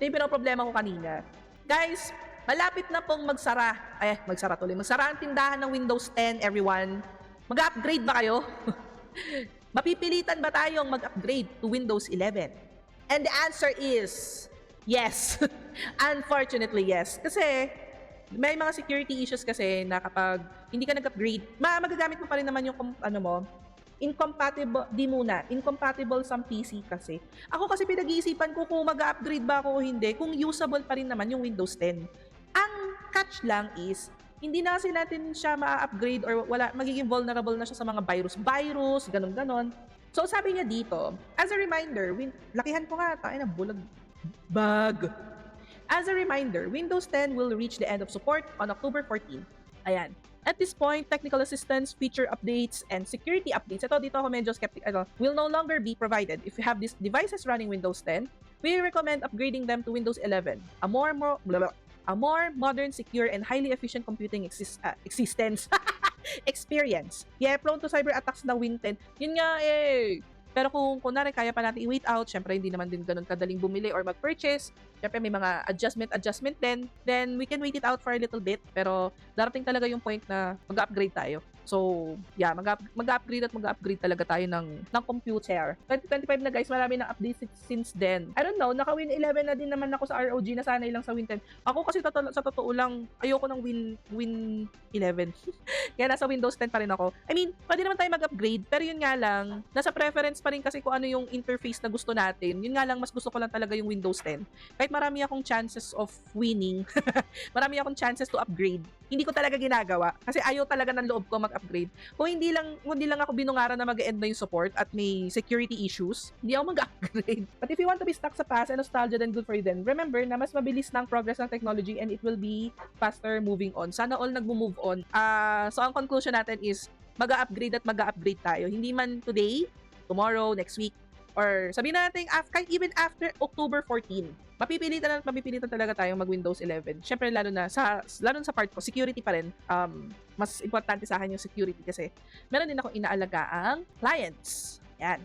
Ito yung pinoproblema ko kanina. Guys, malapit na pong magsara. Magsara tuloy. Magsara ang tindahan ng Windows 10, everyone. Mag-upgrade ba kayo? Mapipilitan ba tayong mag-upgrade to Windows 11? And the answer is yes. Unfortunately, yes. Kasi may mga security issues kasi na kapag hindi ka nag-upgrade, magagamit mo pa rin naman yung incompatible, incompatible sa PC kasi. Ako kasi pinag-iisipan ko kung mag-upgrade ba ako o hindi, kung usable pa rin naman yung Windows 10. Ang catch lang is, hindi na kasi natin siya ma-upgrade or magiging vulnerable na siya sa mga virus, ganon. So sabi niya dito, as a reminder, lakihan ko nga, tayo na bulag, bag. As a reminder, Windows 10 will reach the end of support on October 14. Ayan. At this point, technical assistance, feature updates, and security updates, dito ako medyo skeptical, will no longer be provided. If you have these devices running Windows 10, we recommend upgrading them to Windows 11, a more modern, secure, and highly efficient computing existence experience. Yeah, prone to cyber attacks na Win 10. Yun nga Pero kung kunwari kaya pa natin i-wait out, syempre hindi naman din ganun kadaling bumili or mag-purchase. Syempre may mga adjustment din. Then we can wait it out for a little bit. Pero darating talaga yung point na mag-upgrade tayo. So, yeah, mag-upgrade talaga tayo ng computer. 2025 na guys, marami ng updates since then. I don't know, naka-Win 11 na din naman ako sa ROG, nasanay lang sa Win 10. Ako kasi sa totoo lang, ayoko ng Win 11. Kaya nasa Windows 10 pa rin ako. I mean, pwede naman tayo mag-upgrade, pero yun nga lang, nasa preference pa rin kasi kung ano yung interface na gusto natin. Yun nga lang, mas gusto ko lang talaga yung Windows 10. Kahit marami akong chances of winning, marami akong chances to upgrade, hindi ko talaga ginagawa kasi ayaw talaga ng loob ko mag-upgrade. Kung hindi lang ako binungaran na mag-end na yung support at may security issues, hindi ako mag-upgrade. But if you want to be stuck sa past and nostalgia, then good for you then. Remember na mas mabilis na ang progress ng technology and it will be faster moving on. Sana all nagmo-move on. So ang conclusion natin is mag-upgrade tayo. Hindi man today, tomorrow, next week, or sabihin natin even after October 14, mapipilitan talaga tayong mag-Windows 11. Syempre lalo na sa part ko, security pa rin. Mas importante sa akin yung security kasi meron din akong inaalagaang clients. Yan.